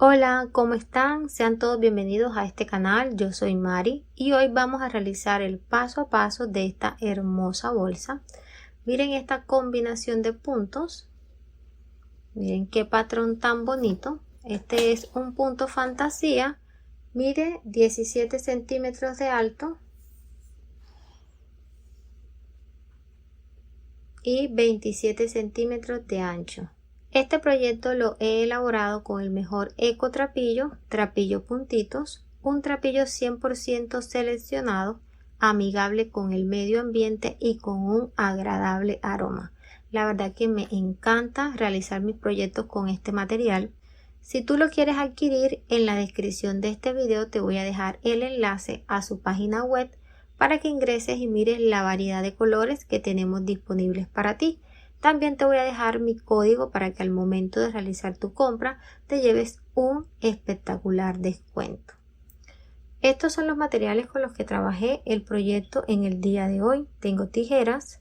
Hola, ¿cómo están? Sean todos bienvenidos a este canal. Yo soy Mari y hoy vamos a realizar el paso a paso de esta hermosa bolsa. Miren esta combinación de puntos. Miren qué patrón tan bonito. Este es un punto fantasía. Mire, 17 centímetros de alto y 27 centímetros de ancho. Este proyecto lo he elaborado con el mejor eco trapillo, trapillo puntitos, un trapillo 100% seleccionado, amigable con el medio ambiente y con un agradable aroma. La verdad que me encanta realizar mis proyectos con este material. Si tú lo quieres adquirir, en la descripción de este video te voy a dejar el enlace a su página web para que ingreses y mires la variedad de colores que tenemos disponibles para ti. También te voy a dejar mi código para que al momento de realizar tu compra te lleves un espectacular descuento. Estos son los materiales con los que trabajé el proyecto en el día de hoy. Tengo tijeras,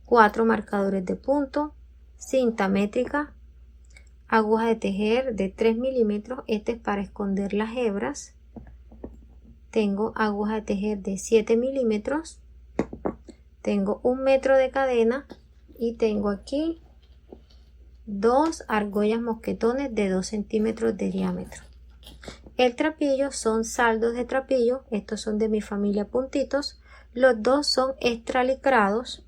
4 marcadores de punto, cinta métrica, aguja de tejer de 3 milímetros, este es para esconder las hebras. Tengo aguja de tejer de 7 milímetros, tengo 1 metro de cadena y tengo aquí 2 argollas mosquetones de 2 centímetros de diámetro. El trapillo son saldos de trapillo, estos son de mi familia puntitos, los dos son extra licrados.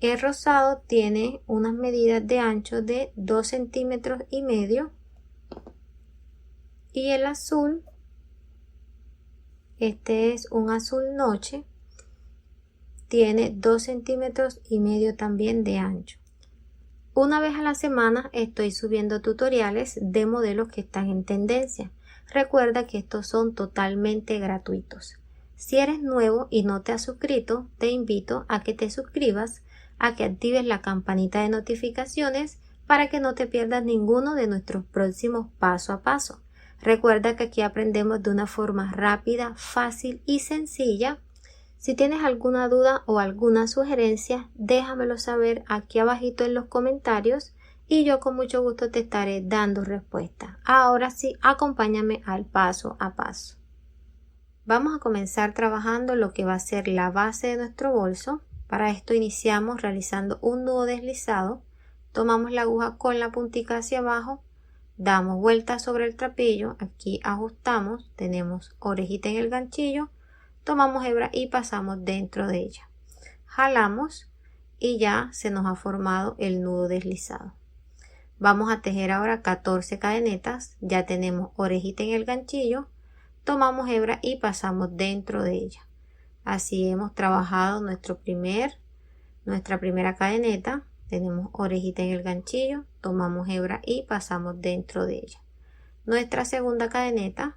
El rosado tiene unas medidas de ancho de 2 centímetros y medio y el azul, este es un azul noche, tiene 2 centímetros y medio también de ancho. Una vez a la semana estoy subiendo tutoriales de modelos que están en tendencia. Recuerda que estos son totalmente gratuitos. Si eres nuevo y no te has suscrito, te invito a que te suscribas, a que actives la campanita de notificaciones para que no te pierdas ninguno de nuestros próximos paso a paso. Recuerda que aquí aprendemos de una forma rápida, fácil y sencilla. Si tienes alguna duda o alguna sugerencia, déjamelo saber aquí abajito en los comentarios y yo con mucho gusto te estaré dando respuesta. Ahora sí, acompáñame al paso a paso. Vamos a comenzar trabajando lo que va a ser la base de nuestro bolso. Para esto iniciamos realizando un nudo deslizado. Tomamos la aguja con la puntica hacia abajo, damos vuelta sobre el trapillo, aquí ajustamos, tenemos orejita en el ganchillo, tomamos hebra y pasamos dentro de ella, jalamos y ya se nos ha formado el nudo deslizado. Vamos a tejer ahora 14 cadenetas, ya tenemos orejita en el ganchillo, tomamos hebra y pasamos dentro de ella. Así hemos trabajado nuestra primera cadeneta, tenemos orejita en el ganchillo, tomamos hebra y pasamos dentro de ella. Nuestra segunda cadeneta,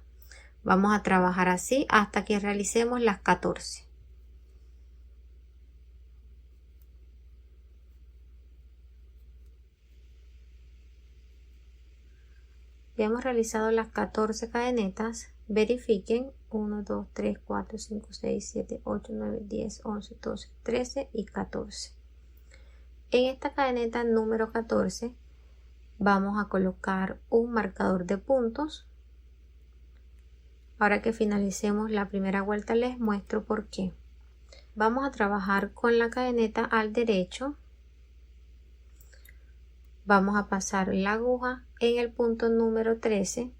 vamos a trabajar así hasta que realicemos las 14. Ya hemos realizado las 14 cadenetas. Verifiquen 1, 2, 3, 4, 5, 6, 7, 8, 9, 10, 11, 12, 13 y 14. En esta cadeneta número 14 vamos a colocar un marcador de puntos. Ahora que finalicemos la primera vuelta les muestro por qué. Vamos a trabajar con la cadeneta al derecho. Vamos a pasar la aguja en el punto número 13.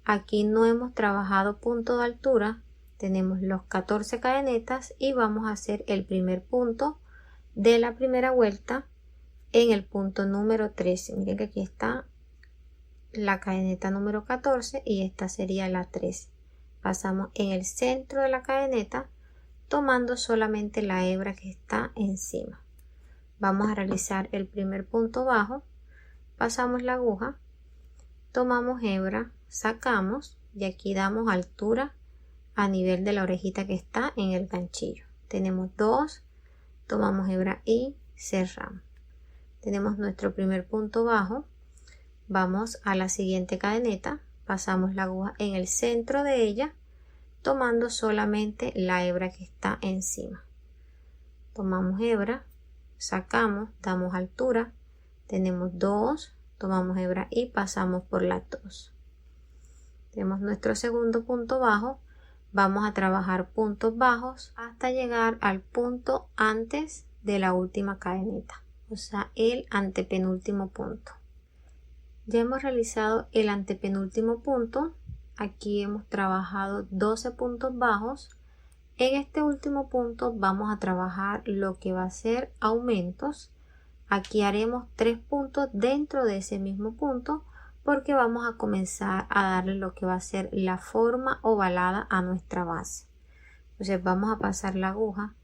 Aquí no hemos trabajado punto de altura. Tenemos los 14 cadenetas y vamos a hacer el primer punto de la primera vuelta en el punto número 13. Miren que aquí está la cadeneta número 14 y esta sería la 13. Pasamos en el centro de la cadeneta tomando solamente la hebra que está encima. Vamos a realizar el primer punto bajo, pasamos la aguja, tomamos hebra, sacamos y aquí damos altura a nivel de la orejita que está en el ganchillo. Tenemos 2, tomamos hebra y cerramos. Tenemos nuestro primer punto bajo, vamos a la siguiente cadeneta, pasamos la aguja en el centro de ella, tomando solamente la hebra que está encima. Tomamos hebra, sacamos, damos altura, tenemos 2, tomamos hebra y pasamos por las 2. Tenemos nuestro segundo punto bajo. Vamos a trabajar puntos bajos hasta llegar al punto antes de la última cadeneta, o sea, el antepenúltimo punto. Ya hemos realizado el antepenúltimo punto. Aquí hemos trabajado 12 puntos bajos. En este último punto vamos a trabajar lo que va a ser aumentos. Aquí haremos 3 puntos dentro de ese mismo punto porque vamos a comenzar a darle lo que va a ser la forma ovalada a nuestra base. Entonces vamos a pasar la aguja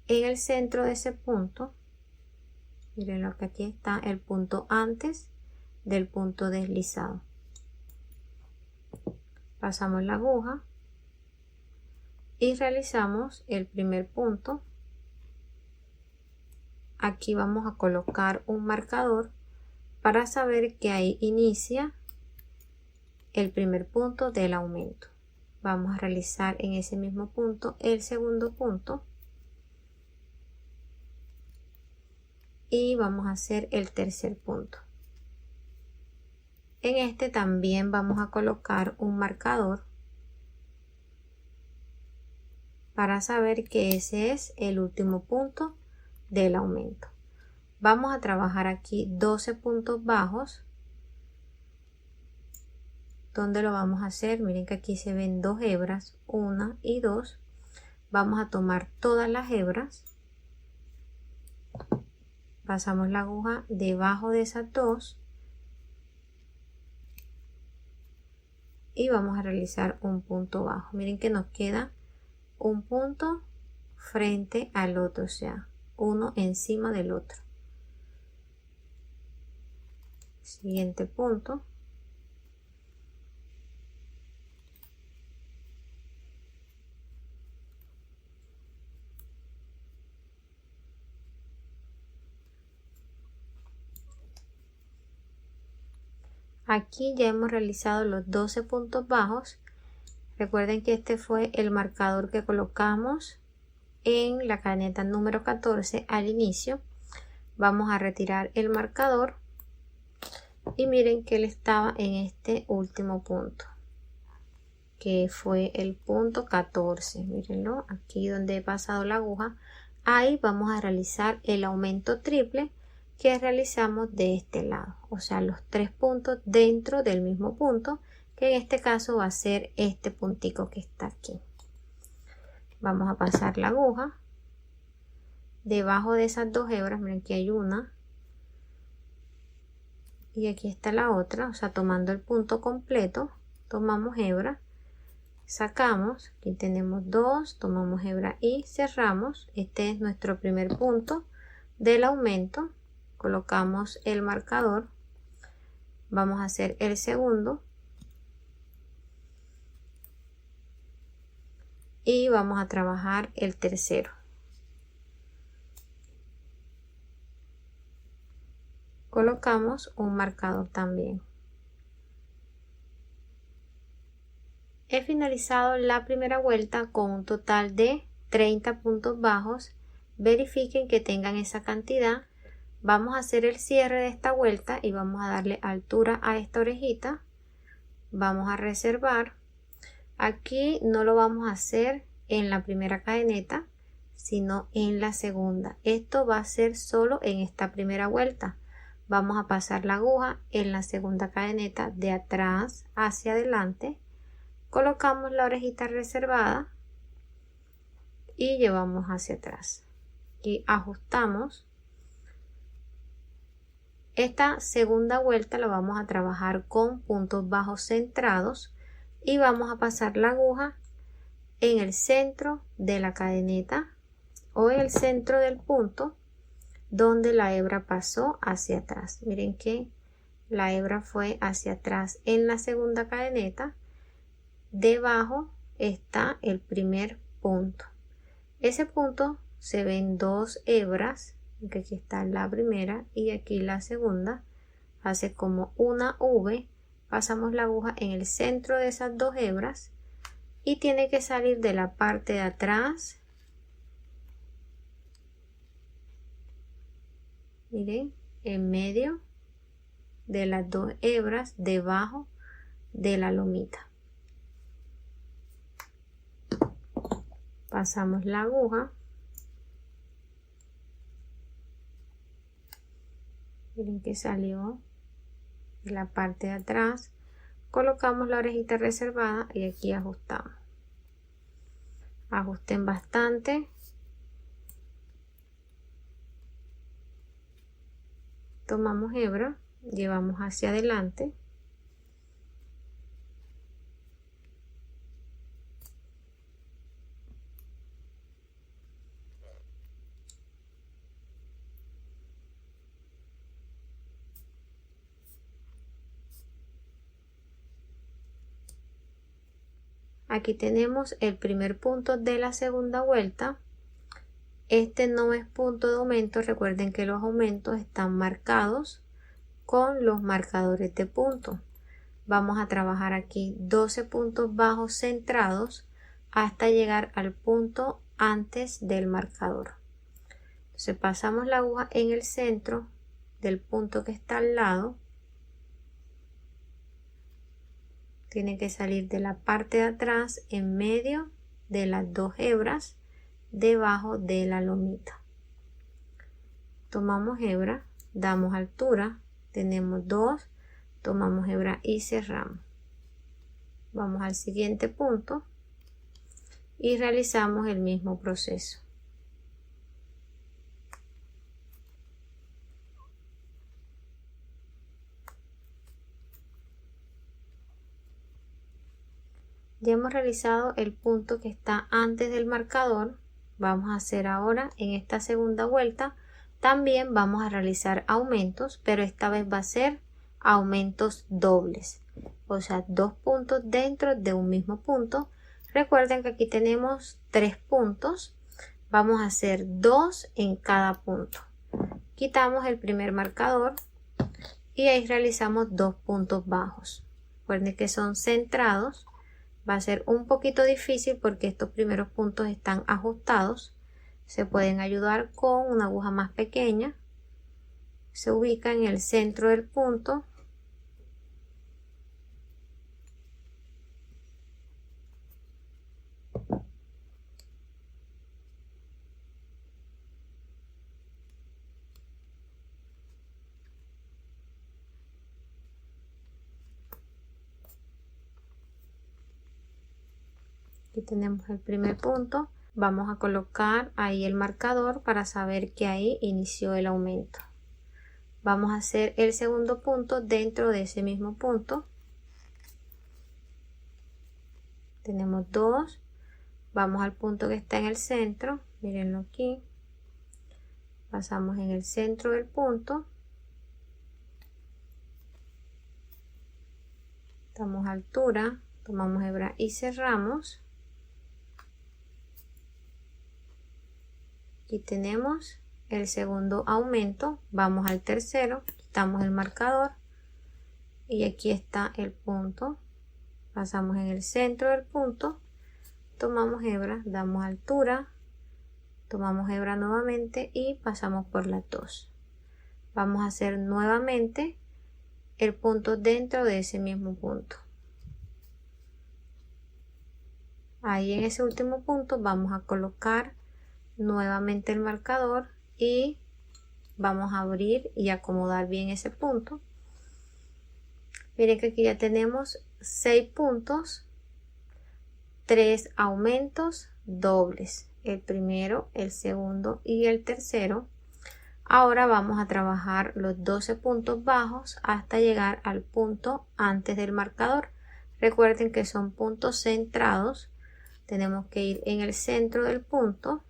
en el centro de ese punto. Miren lo que aquí está, el punto antes del punto deslizado. Pasamos la aguja y realizamos el primer punto. Aquí vamos a colocar un marcador para saber que ahí inicia el primer punto del aumento. Vamos a realizar en ese mismo punto el segundo punto y vamos a hacer el tercer punto. En este también vamos a colocar un marcador para saber que ese es el último punto del aumento. Vamos a trabajar aquí 12 puntos bajos. ¿Dónde lo vamos a hacer? Miren que aquí se ven 2 hebras, 1 y 2. Vamos a tomar todas las hebras. Pasamos la aguja debajo de esas 2. Y vamos a realizar un punto bajo. Miren que nos queda un punto frente al otro, o sea, uno encima del otro. Siguiente punto. Aquí ya hemos realizado los 12 puntos bajos. Recuerden que este fue el marcador que colocamos en la cadeneta número 14 al inicio. Vamos a retirar el marcador y miren que él estaba en este último punto, que fue el punto 14. Mírenlo, aquí donde he pasado la aguja. Ahí vamos a realizar el aumento triple que realizamos de este lado, o sea, los 3 puntos dentro del mismo punto, que en este caso va a ser este puntico que está aquí. Vamos a pasar la aguja debajo de esas 2 hebras. Miren que hay una y aquí está la otra, o sea, tomando el punto completo, tomamos hebra, sacamos, aquí tenemos 2, tomamos hebra y cerramos. Este es nuestro primer punto del aumento. Colocamos el marcador, vamos a hacer el segundo y vamos a trabajar el tercero. Colocamos un marcador también. He finalizado la primera vuelta con un total de 30 puntos bajos. Verifiquen que tengan esa cantidad. Vamos a hacer el cierre de esta vuelta y vamos a darle altura a esta orejita. Vamos a reservar. Aquí no lo vamos a hacer en la primera cadeneta, sino en la segunda. Esto va a ser solo en esta primera vuelta. Vamos a pasar la aguja en la segunda cadeneta de atrás hacia adelante. Colocamos la orejita reservada y llevamos hacia atrás. Y ajustamos. Esta segunda vuelta la vamos a trabajar con puntos bajos centrados y vamos a pasar la aguja en el centro de la cadeneta o en el centro del punto donde la hebra pasó hacia atrás. Miren que la hebra fue hacia atrás en la segunda cadeneta. Debajo está el primer punto. Ese punto se ven 2 hebras, que aquí está la primera y aquí la segunda. Hace como una V. Pasamos la aguja en el centro de esas 2 hebras y tiene que salir de la parte de atrás. Miren, en medio de las 2 hebras debajo de la lomita. Pasamos la aguja. Miren que salió de la parte de atrás. Colocamos la orejita reservada y aquí ajustamos. Ajusten bastante. Tomamos hebra, llevamos hacia adelante. Aquí tenemos el primer punto de la segunda vuelta. Este no es punto de aumento. Recuerden que los aumentos están marcados con los marcadores de punto. Vamos a trabajar aquí 12 puntos bajos centrados hasta llegar al punto antes del marcador. Entonces pasamos la aguja en el centro del punto que está al lado. Tiene que salir de la parte de atrás en medio de las 2 hebras debajo de la lomita. Tomamos hebra, damos altura, tenemos 2, tomamos hebra y cerramos. Vamos al siguiente punto y realizamos el mismo proceso. Ya hemos realizado el punto que está antes del marcador. Vamos a hacer ahora en esta segunda vuelta. También vamos a realizar aumentos, pero esta vez va a ser aumentos dobles. O sea, 2 puntos dentro de un mismo punto. Recuerden que aquí tenemos 3 puntos. Vamos a hacer 2 en cada punto. Quitamos el primer marcador y ahí realizamos 2 puntos bajos. Recuerden que son centrados. Va a ser un poquito difícil porque estos primeros puntos están ajustados. Se pueden ayudar con una aguja más pequeña. Se ubica en el centro del punto. Aquí tenemos el primer punto. Vamos a colocar ahí el marcador para saber que ahí inició el aumento. Vamos a hacer el segundo punto dentro de ese mismo punto. Tenemos 2. Vamos al punto que está en el centro. Mírenlo aquí. Pasamos en el centro del punto. Damos altura. Tomamos hebra y cerramos. Aquí tenemos el segundo aumento. Vamos al tercero, quitamos el marcador y aquí está el punto. Pasamos en el centro del punto, tomamos hebra, damos altura, tomamos hebra nuevamente y pasamos por las 2. Vamos a hacer nuevamente el punto dentro de ese mismo punto. Ahí en ese último punto vamos a colocar nuevamente el marcador y vamos a abrir y acomodar bien ese punto. Miren que aquí ya tenemos 6 puntos, 3 aumentos dobles, el primero, el segundo y el tercero. Ahora vamos a trabajar los 12 puntos bajos hasta llegar al punto antes del marcador. Recuerden que son puntos centrados. Tenemos que ir en el centro del punto.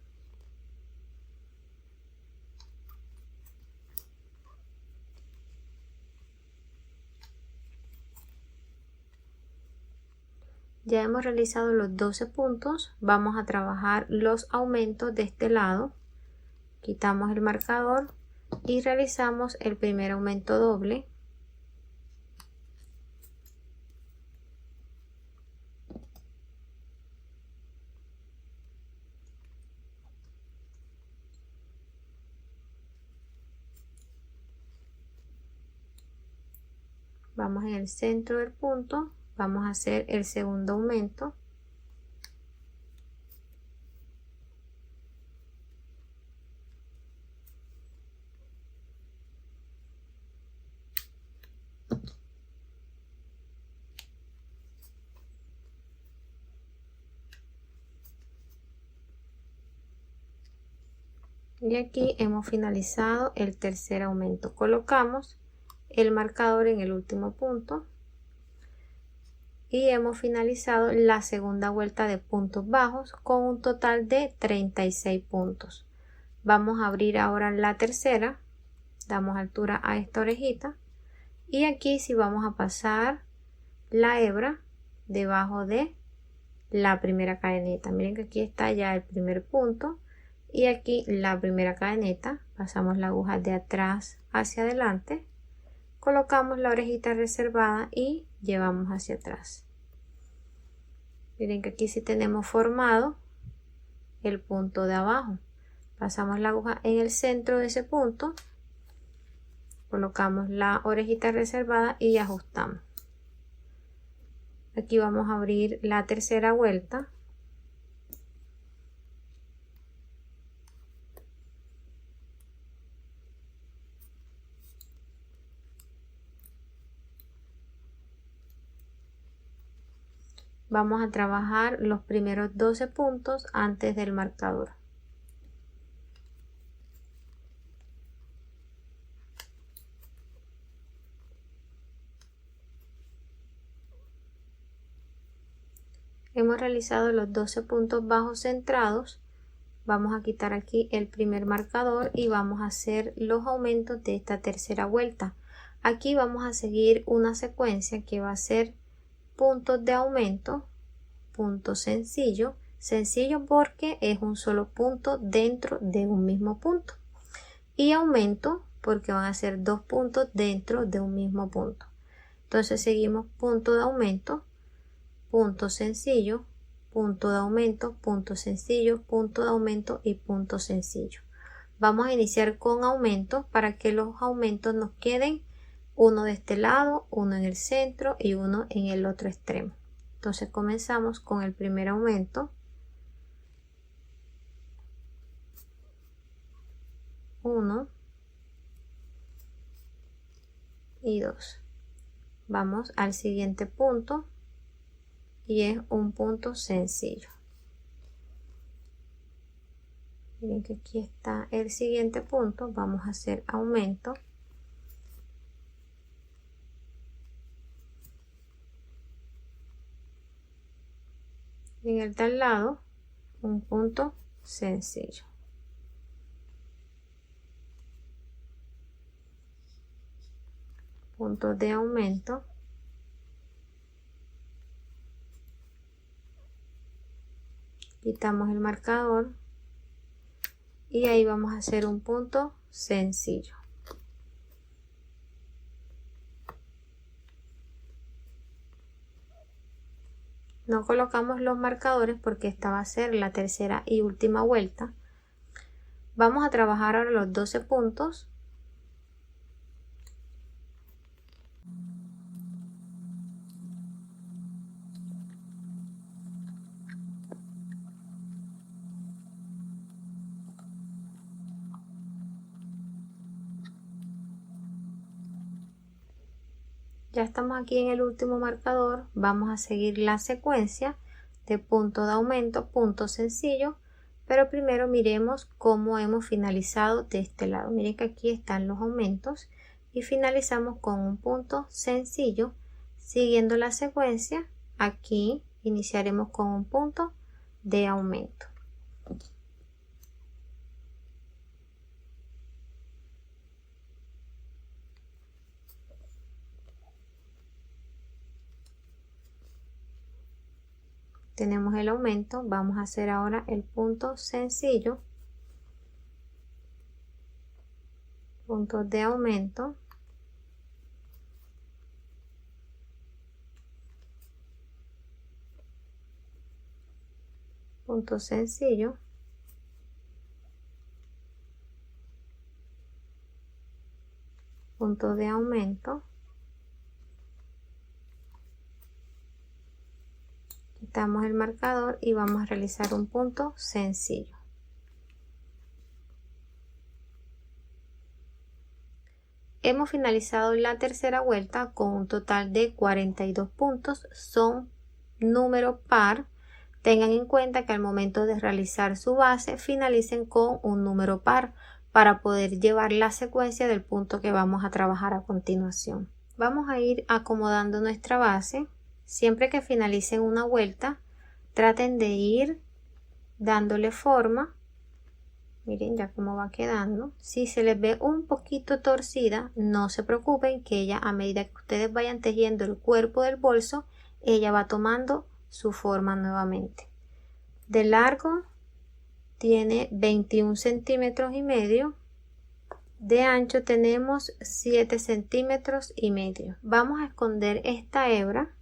Ya hemos realizado los 12 puntos. Vamos a trabajar los aumentos de este lado. Quitamos el marcador y realizamos el primer aumento doble. vamos en el centro del punto, vamos a hacer el segundo aumento. Y aquí hemos finalizado el tercer aumento. Colocamos el marcador en el último punto y hemos finalizado la segunda vuelta de puntos bajos con un total de 36 puntos. Vamos a abrir ahora la tercera, damos altura a esta orejita y aquí sí vamos a pasar la hebra debajo de la primera cadeneta. Miren que aquí está ya el primer punto y aquí la primera cadeneta. Pasamos la aguja de atrás hacia adelante, colocamos la orejita reservada y llevamos hacia atrás. Miren que aquí sí tenemos formado el punto de abajo. Pasamos la aguja en el centro de ese punto, colocamos la orejita reservada y ajustamos. Aquí vamos a abrir la tercera vuelta. Vamos a trabajar los primeros 12 puntos antes del marcador. Hemos realizado los 12 puntos bajos centrados. Vamos a quitar aquí el primer marcador y vamos a hacer los aumentos de esta tercera vuelta. Aquí vamos a seguir una secuencia que va a ser puntos de aumento, punto sencillo, sencillo porque es un solo punto dentro de un mismo punto, y aumento porque van a ser dos puntos dentro de un mismo punto. Entonces seguimos punto de aumento, punto sencillo, punto de aumento, punto sencillo, punto de aumento y punto sencillo. Vamos a iniciar con aumentos para que los aumentos nos queden uno de este lado, uno en el centro y uno en el otro extremo. Entonces comenzamos con el primer aumento. 1 y 2. Vamos al siguiente punto y es un punto sencillo. Miren que aquí está el siguiente punto. Vamos a hacer aumento. En el tal lado, un punto sencillo. Puntos de aumento. Quitamos el marcador y ahí vamos a hacer un punto sencillo. No colocamos los marcadores porque esta va a ser la tercera y última vuelta. Vamos a trabajar ahora los 12 puntos. Ya estamos aquí en el último marcador. Vamos a seguir la secuencia de punto de aumento, punto sencillo, pero primero miremos cómo hemos finalizado de este lado. Miren que aquí están los aumentos y finalizamos con un punto sencillo. Siguiendo la secuencia, aquí iniciaremos con un punto de aumento. Tenemos el aumento, vamos a hacer ahora el punto sencillo, puntos de aumento, punto sencillo, punto de aumento, quitamos el marcador y vamos a realizar un punto sencillo. Hemos finalizado la tercera vuelta con un total de 42 puntos, son número par. Tengan en cuenta que al momento de realizar su base finalicen con un número par para poder llevar la secuencia del punto que vamos a trabajar a continuación. Vamos a ir acomodando nuestra base. Siempre que finalicen una vuelta, traten de ir dándole forma. Miren ya cómo va quedando. Si se les ve un poquito torcida, no se preocupen, que ella, a medida que ustedes vayan tejiendo el cuerpo del bolso, ella va tomando su forma nuevamente. De largo tiene 21 centímetros y medio. De ancho tenemos 7 centímetros y medio. Vamos a esconder esta hebra.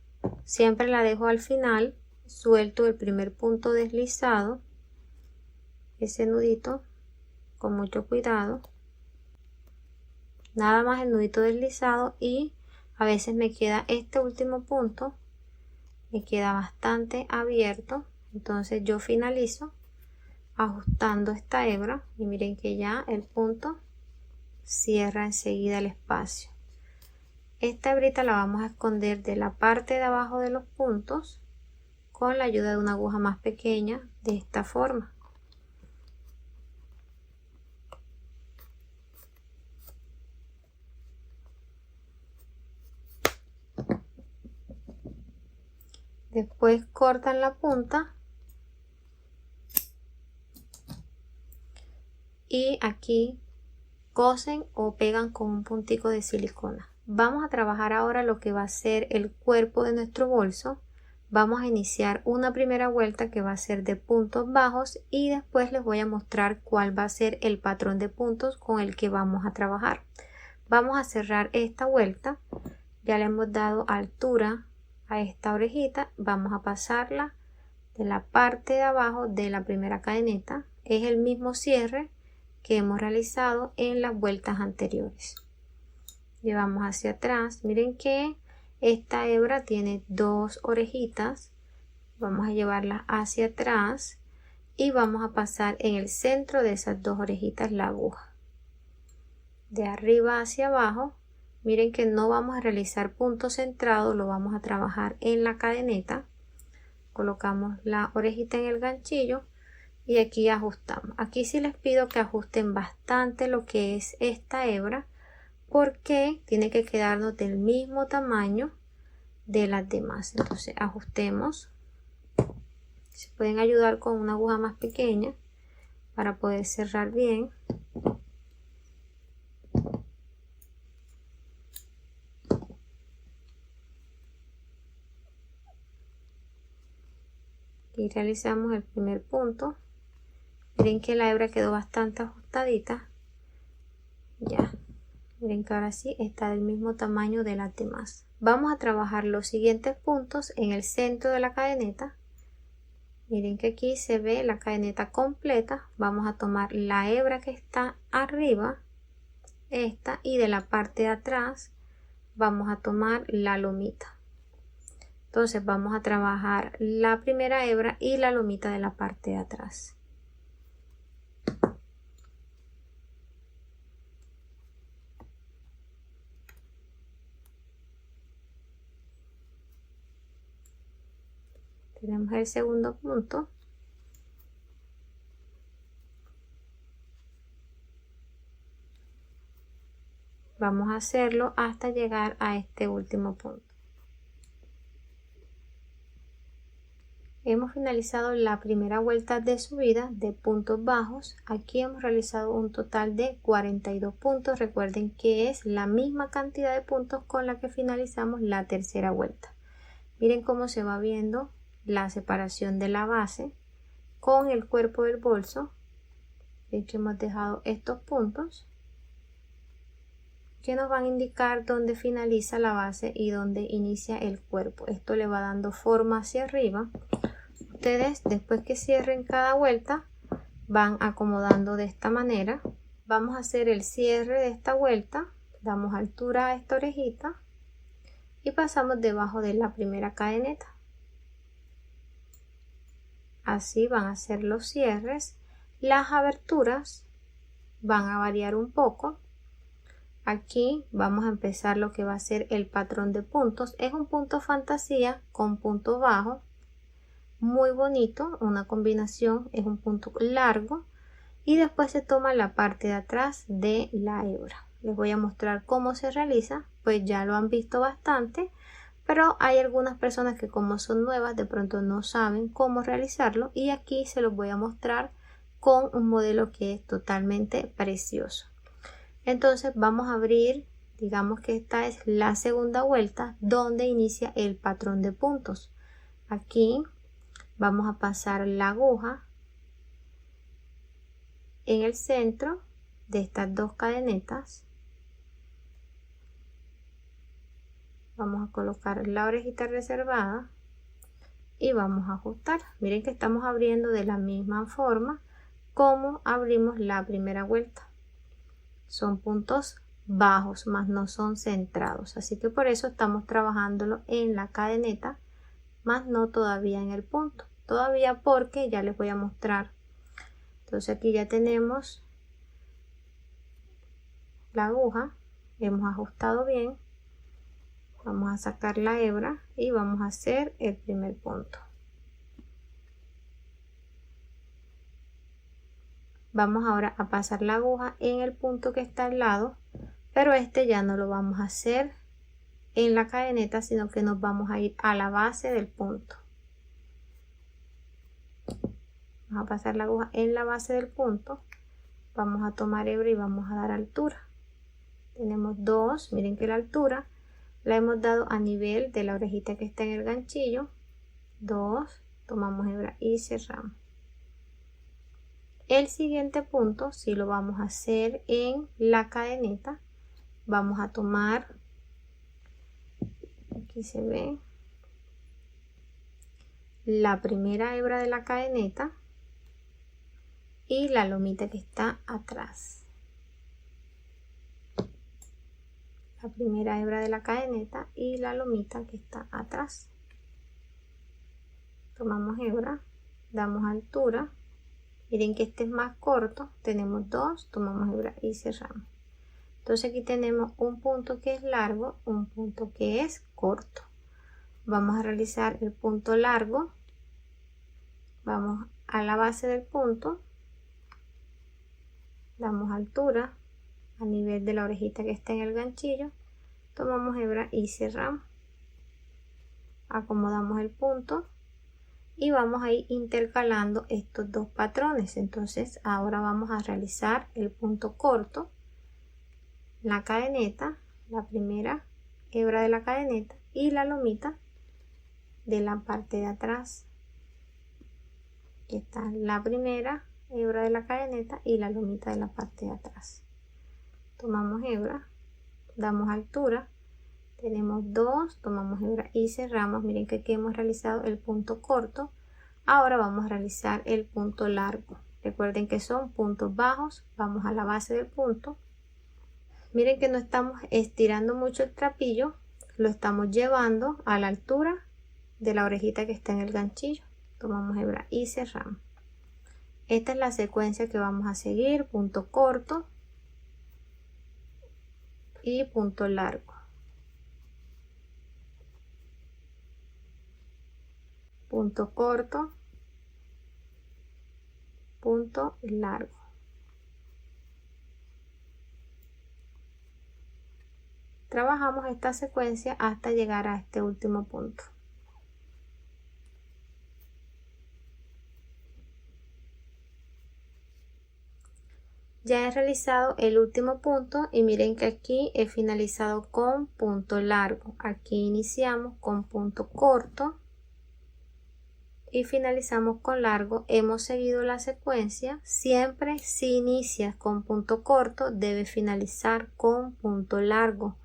Siempre la dejo al final. Suelto el primer punto deslizado. Ese nudito con mucho cuidado. Nada más el nudito deslizado, y a veces me queda este último punto. Me queda bastante abierto. Entonces yo finalizo ajustando esta hebra y miren que ya el punto cierra enseguida el espacio. Esta hebrita la vamos a esconder de la parte de abajo de los puntos con la ayuda de una aguja más pequeña, de esta forma. Después cortan la punta y aquí cosen o pegan con un puntico de silicona. Vamos a trabajar ahora lo que va a ser el cuerpo de nuestro bolso. Vamos a iniciar una primera vuelta que va a ser de puntos bajos y después les voy a mostrar cuál va a ser el patrón de puntos con el que vamos a trabajar. Vamos a cerrar esta vuelta. Ya le hemos dado altura a esta orejita. Vamos a pasarla de la parte de abajo de la primera cadeneta. Es el mismo cierre que hemos realizado en las vueltas anteriores. Llevamos hacia atrás. Miren que esta hebra tiene dos orejitas. Vamos a llevarla hacia atrás y vamos a pasar en el centro de esas dos orejitas la aguja. De arriba hacia abajo. Miren que no vamos a realizar punto centrado, lo vamos a trabajar en la cadeneta. Colocamos la orejita en el ganchillo y aquí ajustamos. Aquí sí les pido que ajusten bastante lo que es esta hebra, porque tiene que quedarnos del mismo tamaño de las demás. Entonces ajustemos. Se pueden ayudar con una aguja más pequeña para poder cerrar bien. Y realizamos el primer punto. Miren que la hebra quedó bastante ajustadita. Ya. Miren que ahora sí está del mismo tamaño de las demás. Vamos a trabajar los siguientes puntos en el centro de la cadeneta. Miren que aquí se ve la cadeneta completa. Vamos a tomar la hebra que está arriba, esta, y de la parte de atrás vamos a tomar la lomita. Entonces vamos a trabajar la primera hebra y la lomita de la parte de atrás. Tenemos el segundo punto. Vamos a hacerlo hasta llegar a este último punto. Hemos finalizado la primera vuelta de subida de puntos bajos. Aquí hemos realizado un total de 42 puntos. Recuerden que es la misma cantidad de puntos con la que finalizamos la tercera vuelta. Miren cómo se va viendo la separación de la base con el cuerpo del bolso. De hecho, hemos dejado estos puntos que nos van a indicar dónde finaliza la base y dónde inicia el cuerpo. Esto le va dando forma hacia arriba. Ustedes, después que cierren cada vuelta, van acomodando de esta manera. Vamos a hacer el cierre de esta vuelta. Damos altura a esta orejita y pasamos debajo de la primera cadeneta. así van a ser los cierres. Las aberturas van a variar un poco. Aquí vamos a empezar lo que va a ser el patrón de puntos. Es un punto fantasía con punto bajo, muy bonito, una combinación, es un punto largo y después se toma la parte de atrás de la hebra. Les voy a mostrar cómo se realiza, pues ya lo han visto bastante, pero hay algunas personas que como son nuevas de pronto no saben cómo realizarlo y aquí se los voy a mostrar con un modelo que es totalmente precioso. Entonces vamos a abrir, digamos que esta es la segunda vuelta donde inicia el patrón de puntos. Aquí vamos a pasar la aguja en el centro de estas dos cadenetas. Vamos a colocar la orejita reservada y vamos a ajustar. Miren que estamos abriendo de la misma forma como abrimos la primera vuelta. Son puntos bajos, más no son centrados, así que por eso estamos trabajándolo en la cadeneta, más no todavía en el punto, todavía porque ya les voy a mostrar. Entonces aquí ya tenemos la aguja, hemos ajustado bien, vamos a sacar la hebra y vamos a hacer el primer punto. Vamos ahora a pasar la aguja en el punto que está al lado, pero este ya no lo vamos a hacer en la cadeneta, sino que nos vamos a ir a la base del punto. Vamos a pasar la aguja en la base del punto, vamos a tomar hebra y vamos a dar altura. Tenemos 2, miren que la altura la hemos dado a nivel de la orejita que está en el ganchillo. 2, tomamos hebra y cerramos. El siguiente punto sí lo vamos a hacer en la cadeneta. Vamos a tomar, aquí se ve, la primera hebra de la cadeneta y la lomita que está atrás. La primera hebra de la cadeneta y la lomita que está atrás. Tomamos hebra, damos altura. Miren que este es más corto, tenemos 2, tomamos hebra y cerramos. Entonces aquí tenemos un punto que es largo, un punto que es corto. Vamos a realizar el punto largo. Vamos a la base del punto, damos altura a nivel de la orejita que está en el ganchillo, tomamos hebra y cerramos. Acomodamos el punto y vamos a ir intercalando estos dos patrones. Entonces ahora vamos a realizar el punto corto, la cadeneta, la primera hebra de la cadeneta y la lomita de la parte de atrás. Aquí está la primera hebra de la cadeneta y la lomita de la parte de atrás. Tomamos hebra, damos altura, tenemos 2, tomamos hebra y cerramos. Miren que aquí hemos realizado el punto corto. Ahora vamos a realizar el punto largo. Recuerden que son puntos bajos. Vamos a la base del punto. Miren que no estamos estirando mucho el trapillo, lo estamos llevando a la altura de la orejita que está en el ganchillo. Tomamos hebra y cerramos. Esta es la secuencia que vamos a seguir: punto corto y punto largo. Punto corto, punto largo. Trabajamos esta secuencia hasta llegar a este último punto. Ya he realizado el último punto y miren que aquí he finalizado con punto largo. Aquí iniciamos con punto corto y finalizamos con largo. Hemos seguido la secuencia. Siempre si inicias con punto corto debes finalizar con punto largo,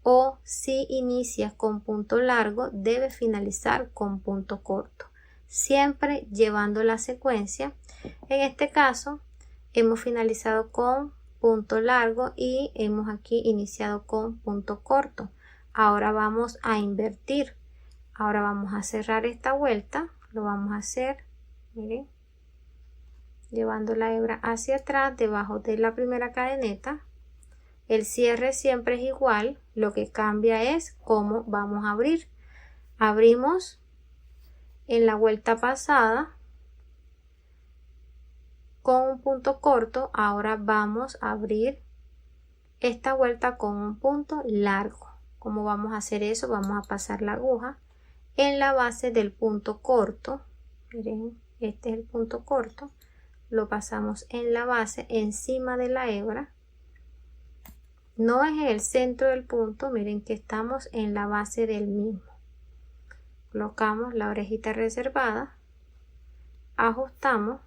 o si inicias con punto largo debes finalizar con punto corto, siempre llevando la secuencia. En este caso hemos finalizado con punto largo y hemos aquí iniciado con punto corto. Ahora vamos a invertir. Ahora vamos a cerrar esta vuelta. Lo vamos a hacer miren, llevando la hebra hacia atrás debajo de la primera cadeneta. El cierre siempre es igual, lo que cambia es cómo vamos a abrir. Abrimos en la vuelta pasada con un punto corto, ahora vamos a abrir esta vuelta con un punto largo. ¿Cómo vamos a hacer eso? Vamos a pasar la aguja en la base del punto corto. Miren, este es el punto corto. Lo pasamos en la base, encima de la hebra. No es en el centro del punto, miren que estamos en la base del mismo. Colocamos la orejita reservada, ajustamos,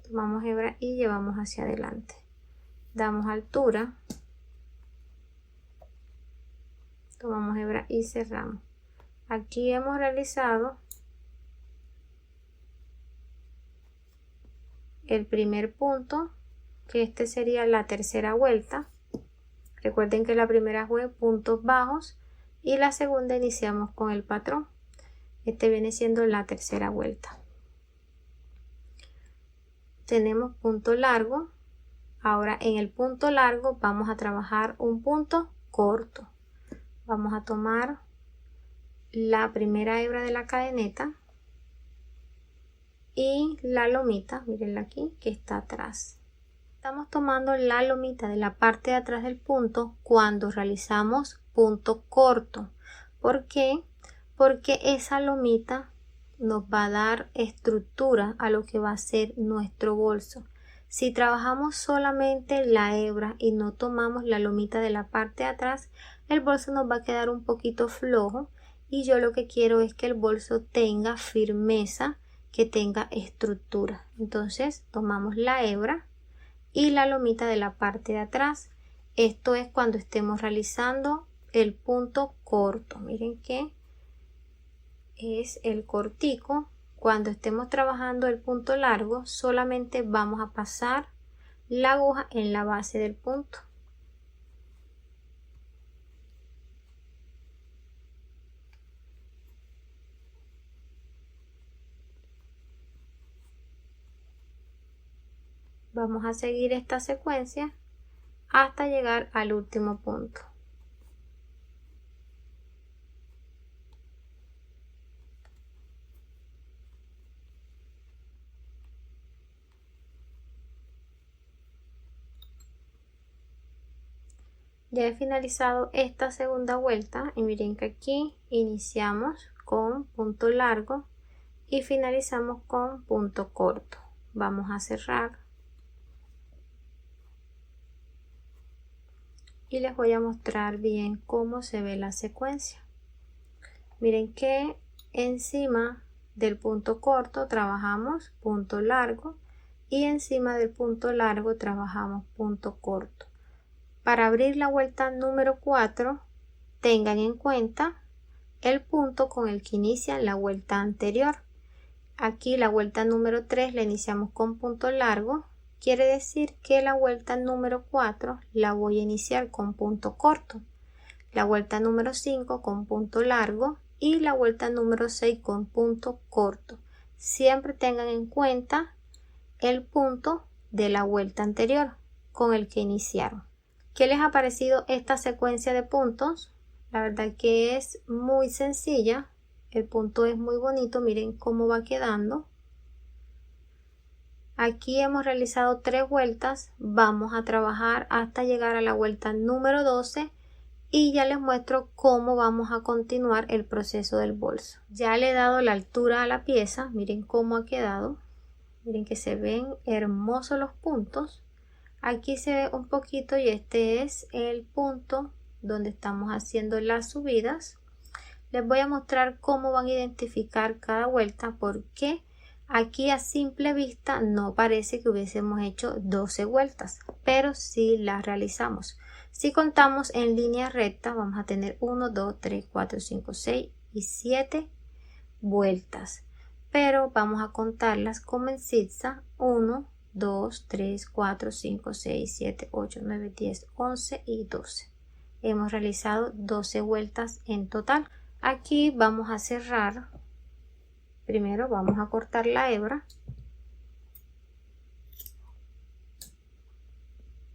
tomamos hebra y llevamos hacia adelante. Damos altura, tomamos hebra y cerramos. Aquí hemos realizado el primer punto, que este sería la tercera vuelta. Recuerden que la primera fue puntos bajos y la segunda iniciamos con el patrón. Este viene siendo la tercera vuelta. Tenemos punto largo. Ahora en el punto largo vamos a trabajar un punto corto. Vamos a tomar la primera hebra de la cadeneta y la lomita, mírenla aquí, que está atrás. Estamos tomando la lomita de la parte de atrás del punto cuando realizamos punto corto. ¿Por qué? Porque esa lomita nos va a dar estructura a lo que va a ser nuestro bolso. Si trabajamos solamente la hebra y no tomamos la lomita de la parte de atrás, el bolso nos va a quedar un poquito flojo, y yo lo que quiero es que el bolso tenga firmeza, que tenga estructura. Entonces tomamos la hebra y la lomita de la parte de atrás. Esto es cuando estemos realizando el punto corto. Miren que es el cortico. Cuando estemos trabajando el punto largo, solamente vamos a pasar la aguja en la base del punto. Vamos a seguir esta secuencia hasta llegar al último punto. Ya he finalizado esta segunda vuelta y miren que aquí iniciamos con punto largo y finalizamos con punto corto. Vamos a cerrar y les voy a mostrar bien cómo se ve la secuencia. Miren que encima del punto corto trabajamos punto largo y encima del punto largo trabajamos punto corto. Para abrir la vuelta número 4, tengan en cuenta el punto con el que inician la vuelta anterior. Aquí la vuelta número 3 la iniciamos con punto largo, quiere decir que la vuelta número 4 la voy a iniciar con punto corto, la vuelta número 5 con punto largo y la vuelta número 6 con punto corto. Siempre tengan en cuenta el punto de la vuelta anterior con el que iniciaron. ¿Qué les ha parecido esta secuencia de puntos? La verdad que es muy sencilla. El punto es muy bonito. Miren cómo va quedando. Aquí hemos realizado 3 vueltas. Vamos a trabajar hasta llegar a la vuelta número 12. Y ya les muestro cómo vamos a continuar el proceso del bolso. Ya le he dado la altura a la pieza. Miren cómo ha quedado. Miren que se ven hermosos los puntos. Aquí se ve un poquito y este es el punto donde estamos haciendo las subidas. Les voy a mostrar cómo van a identificar cada vuelta, porque aquí a simple vista no parece que hubiésemos hecho 12 vueltas, pero sí las realizamos. Si contamos en línea recta vamos a tener 1, 2, 3, 4, 5, 6 y 7 vueltas, pero vamos a contarlas como en zigzag: 1, 2, 3, 4, 5, 6, 7, 8, 9, 10, 11 y 12. Hemos realizado 12 vueltas en total. Aquí vamos a cerrar. Primero vamos a cortar la hebra.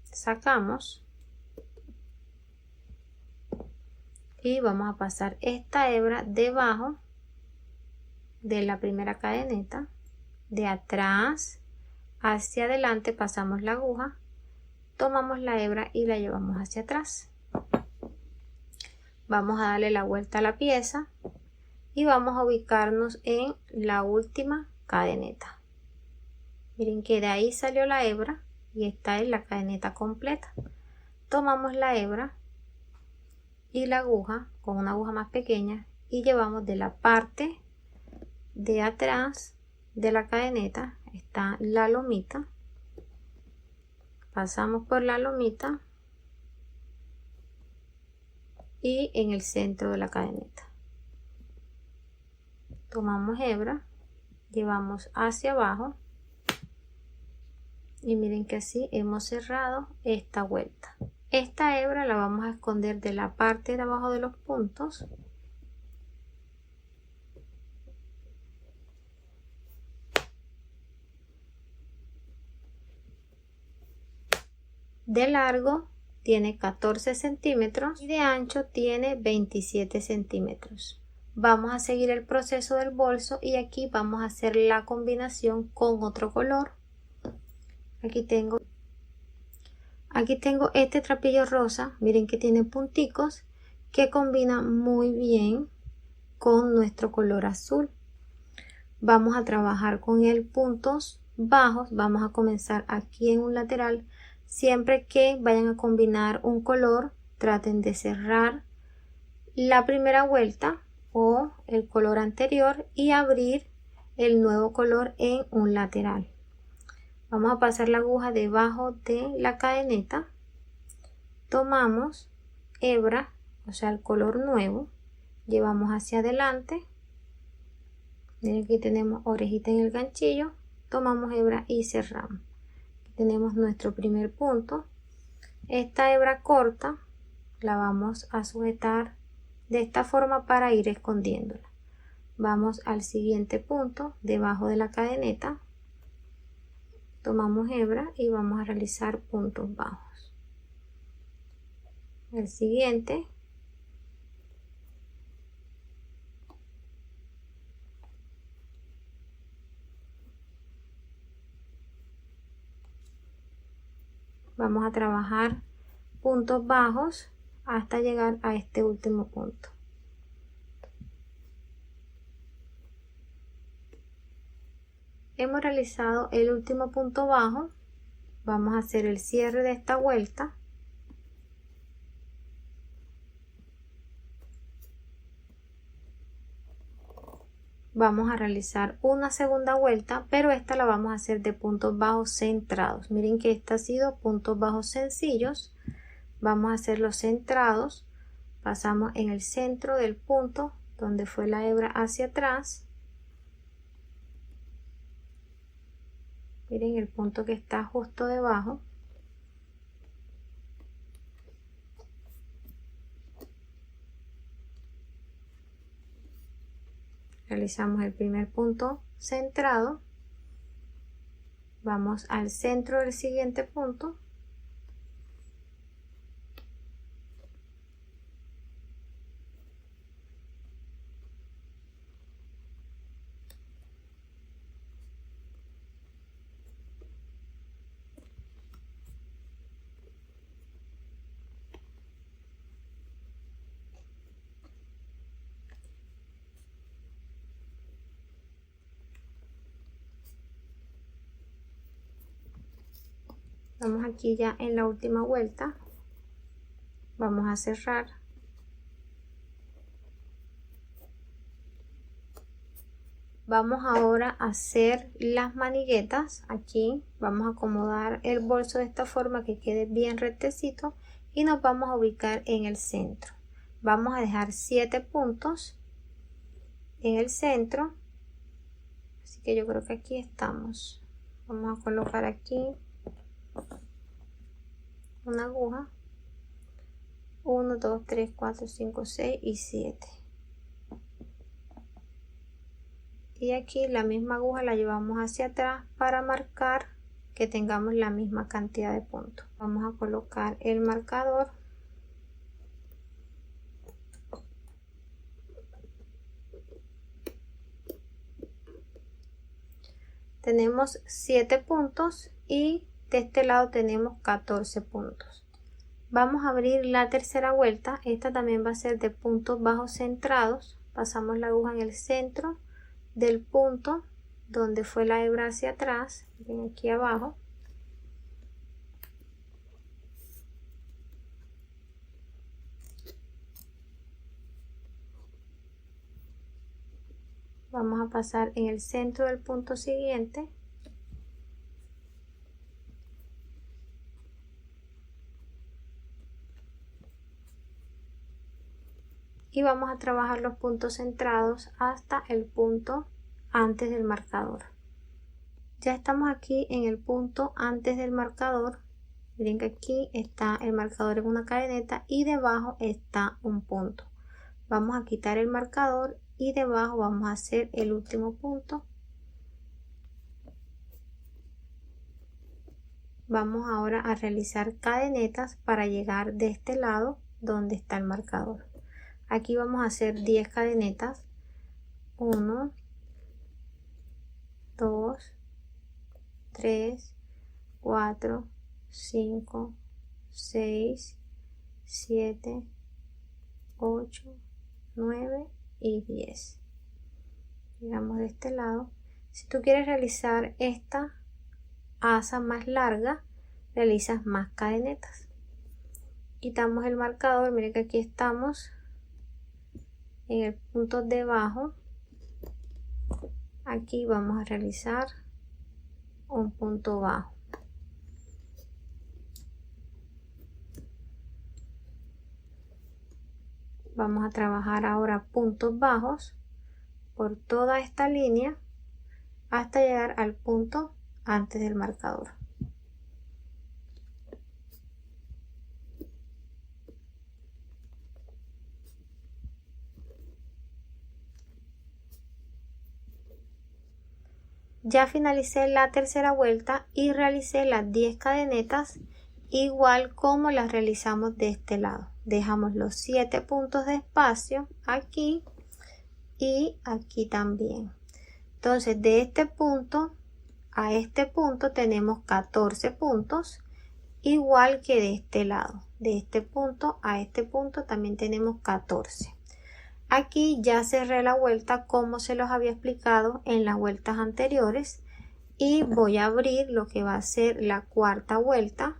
Sacamos. Y vamos a pasar esta hebra debajo de la primera cadeneta. De atrás hacia adelante pasamos la aguja. Tomamos la hebra y la llevamos hacia atrás. Vamos a darle la vuelta a la pieza y vamos a ubicarnos en la última cadeneta. Miren que de ahí salió la hebra y esta es la cadeneta completa. Tomamos la hebra y la aguja con una aguja más pequeña y llevamos de la parte de atrás de la cadeneta, está la lomita. Pasamos por la lomita y en el centro de la cadeneta tomamos hebra, llevamos hacia abajo y miren que así hemos cerrado esta vuelta. Esta hebra la vamos a esconder de la parte de abajo de los puntos de largo. Tiene 14 centímetros y de ancho tiene 27 centímetros. Vamos a seguir el proceso del bolso y aquí vamos a hacer la combinación con otro color. Aquí tengo este trapillo rosa, miren que tiene punticos que combina muy bien con nuestro color azul. Vamos a trabajar con el puntos bajos, vamos a comenzar aquí en un lateral. Siempre que vayan a combinar un color, traten de cerrar la primera vuelta o el color anterior y abrir el nuevo color en un lateral. Vamos a pasar la aguja debajo de la cadeneta. Tomamos hebra, o sea el color nuevo, llevamos hacia adelante. Miren que tenemos orejita en el ganchillo. Tomamos hebra y cerramos. Tenemos nuestro primer punto. Esta hebra corta la vamos a sujetar de esta forma para ir escondiéndola. Vamos al siguiente punto debajo de la cadeneta. Tomamos hebra y vamos a realizar puntos bajos. El siguiente. Vamos a trabajar puntos bajos hasta llegar a este último punto. Hemos realizado el último punto bajo. Vamos a hacer el cierre de esta vuelta. Vamos a realizar una segunda vuelta, pero esta la vamos a hacer de puntos bajos centrados. Miren que esta ha sido puntos bajos sencillos. Vamos a hacerlos centrados. Pasamos en el centro del punto donde fue la hebra hacia atrás. Miren el punto que está justo debajo. Realizamos el primer punto centrado. Vamos al centro del siguiente punto. Estamos aquí ya en la última vuelta. Vamos a cerrar. Vamos ahora a hacer las maniguetas. Aquí vamos a acomodar el bolso de esta forma que quede bien rectecito y nos vamos a ubicar en el centro. Vamos a dejar 7 puntos en el centro. Así que yo creo que aquí estamos. Vamos a colocar aquí una aguja. 1, 2, 3, 4, 5, 6 y 7. y aquí la misma aguja la llevamos hacia atrás para marcar que tengamos la misma cantidad de puntos. Vamos a colocar el marcador. Tenemos 7 puntos y de este lado tenemos 14 puntos. Vamos a abrir la tercera vuelta. Esta también va a ser de puntos bajos centrados. Pasamos la aguja en el centro del punto donde fue la hebra hacia atrás, ven aquí abajo. Vamos a pasar en el centro del punto siguiente. Y vamos a trabajar los puntos centrados hasta el punto antes del marcador. Ya estamos aquí en el punto antes del marcador. Miren que aquí está el marcador en una cadeneta y debajo está un punto. Vamos a quitar el marcador y debajo vamos a hacer el último punto. Vamos ahora a realizar cadenetas para llegar de este lado donde está el marcador. Aquí vamos a hacer 10 cadenetas. 1, 2, 3, 4, 5, 6, 7, 8, 9 y 10. Llegamos de este lado. Si tú quieres realizar esta asa más larga, realizas más cadenetas. Quitamos el marcador. Miren que aquí estamos en el punto debajo. Aquí vamos a realizar un punto bajo. Vamos a trabajar ahora puntos bajos por toda esta línea hasta llegar al punto antes del marcador. Ya finalicé la tercera vuelta y realicé las 10 cadenetas igual como las realizamos de este lado. Dejamos los 7 puntos de espacio aquí y aquí también. Entonces de este punto a este punto tenemos 14 puntos, igual que de este lado. De este punto a este punto también tenemos 14. Aquí ya cerré la vuelta como se los había explicado en las vueltas anteriores y voy a abrir lo que va a ser la cuarta vuelta.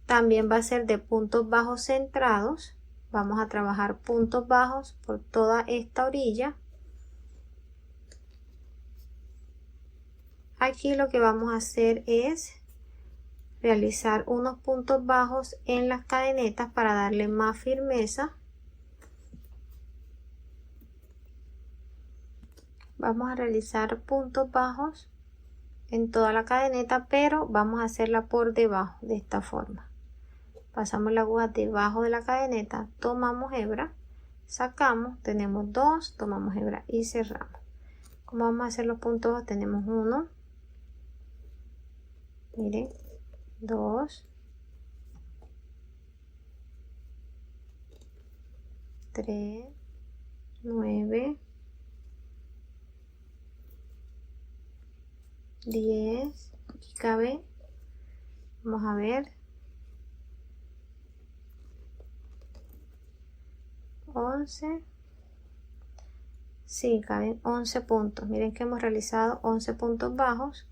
También va a ser de puntos bajos centrados. Vamos a trabajar puntos bajos por toda esta orilla. Aquí lo que vamos a hacer es realizar unos puntos bajos en las cadenetas para darle más firmeza. Vamos a realizar puntos bajos en toda la cadeneta, pero vamos a hacerla por debajo de esta forma. Pasamos la aguja debajo de la cadeneta, tomamos hebra, sacamos, tenemos 2, tomamos hebra y cerramos. Como vamos a hacer los puntos bajos, tenemos 1, miren, 2, 3, 9, 10, aquí cabe, vamos a ver, 11, sí, caben 11 puntos. Miren que hemos realizado 11 puntos bajos.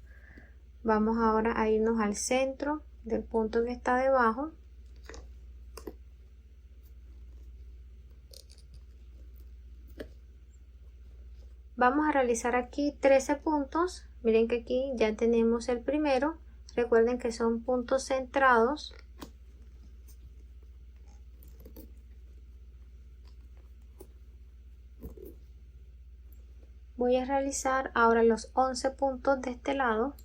Vamos ahora a irnos al centro del punto que está debajo. Vamos a realizar aquí 13 puntos. Miren que aquí ya tenemos el primero. Recuerden que son puntos centrados. Voy a realizar ahora los 11 puntos de este lado.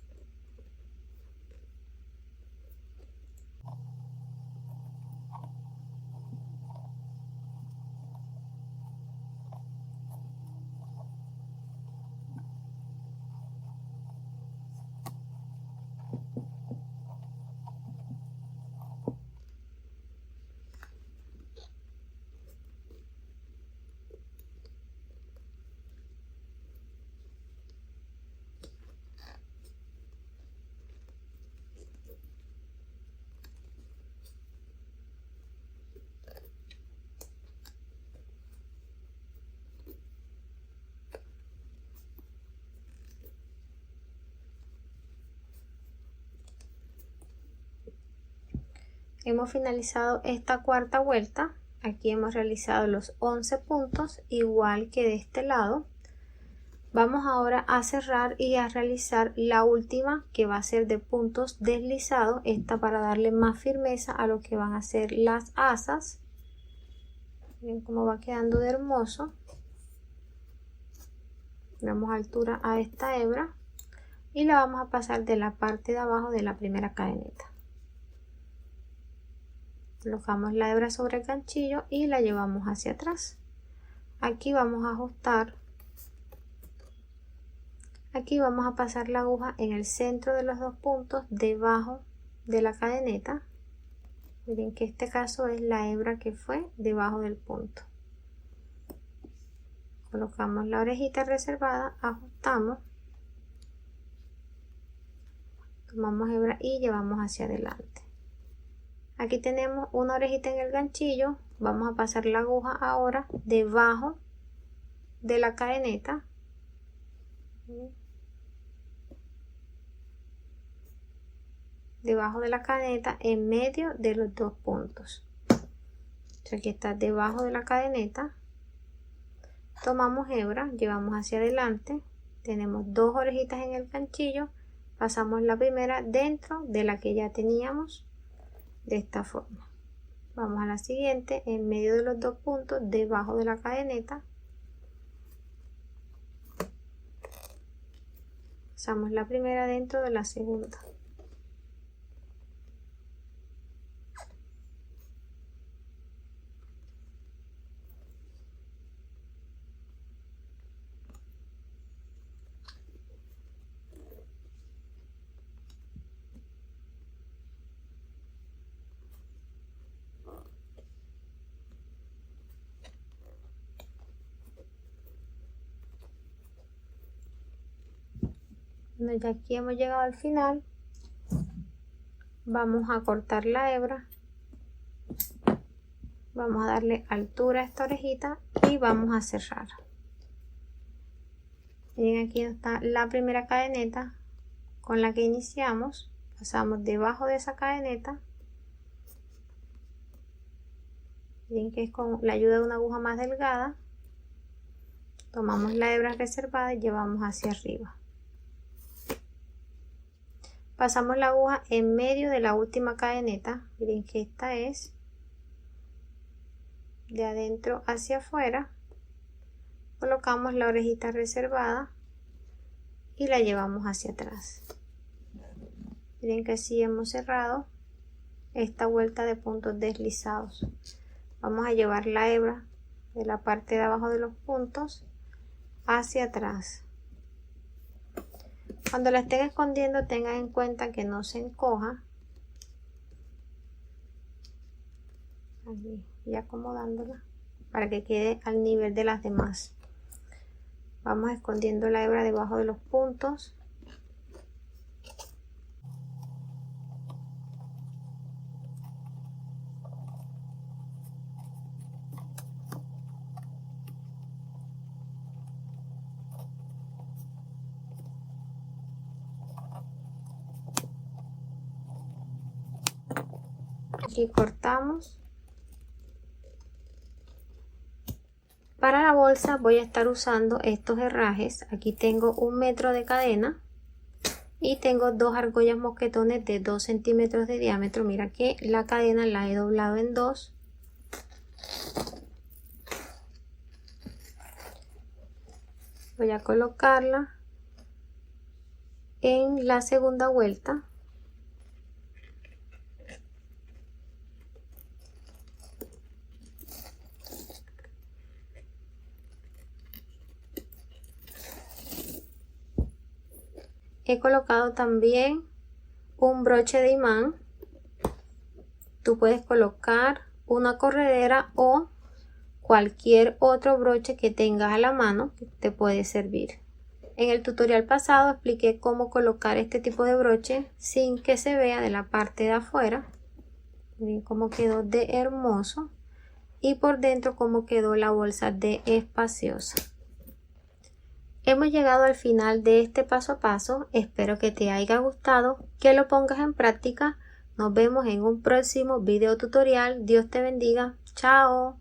hemos finalizado esta cuarta vuelta. Aquí hemos realizado los 11 puntos, igual que de este lado. Vamos ahora a cerrar y a realizar la última, que va a ser de puntos deslizados. Esta para darle más firmeza a lo que van a ser las asas. Miren cómo va quedando de hermoso. Damos altura a esta hebra y la vamos a pasar de la parte de abajo de la primera cadeneta. Colocamos la hebra sobre el ganchillo y la llevamos hacia atrás. Aquí vamos a ajustar. Aquí vamos a pasar la aguja en el centro de los dos puntos debajo de la cadeneta. Miren que este caso es la hebra que fue debajo del punto. Colocamos la orejita reservada, ajustamos, tomamos hebra y llevamos hacia adelante. Aquí tenemos una orejita en el ganchillo. Vamos a pasar la aguja ahora debajo de la cadeneta. Debajo de la cadeneta, en medio de los dos puntos. Aquí está debajo de la cadeneta. Tomamos hebra, llevamos hacia adelante. Tenemos dos orejitas en el ganchillo. Pasamos la primera dentro de la que ya teníamos, de esta forma. Vamos a la siguiente, en medio de los dos puntos, debajo de la cadeneta. Pasamos la primera dentro de la segunda. Bueno, ya aquí hemos llegado al final. Vamos a cortar la hebra. Vamos a darle altura a esta orejita y vamos a cerrar. Miren, aquí está la primera cadeneta con la que iniciamos. Pasamos debajo de esa cadeneta. Miren que es con la ayuda de una aguja más delgada. Tomamos la hebra reservada y llevamos hacia arriba. Pasamos la aguja en medio de la última cadeneta. Miren que esta es de adentro hacia afuera. Colocamos la orejita reservada y la llevamos hacia atrás. Miren que así hemos cerrado esta vuelta de puntos deslizados. Vamos a llevar la hebra de la parte de abajo de los puntos hacia atrás. Cuando la estén escondiendo, tengan en cuenta que no se encoja. Aquí, y acomodándola para que quede al nivel de las demás. Vamos escondiendo la hebra debajo de los puntos. Aquí cortamos. Para la bolsa voy a estar usando estos herrajes. Aquí tengo 1 metro de cadena y tengo dos argollas mosquetones de 2 centímetros de diámetro. Mira que la cadena la he doblado en dos. Voy a colocarla en la segunda vuelta. He colocado también un broche de imán. Tú puedes colocar una corredera o cualquier otro broche que tengas a la mano que te puede servir. En el tutorial pasado expliqué cómo colocar este tipo de broche sin que se vea de la parte de afuera. Miren cómo quedó de hermoso. Y por dentro cómo quedó la bolsa de espaciosa. Hemos llegado al final de este paso a paso. Espero que te haya gustado, que lo pongas en práctica. Nos vemos en un próximo video tutorial. Dios te bendiga. Chao.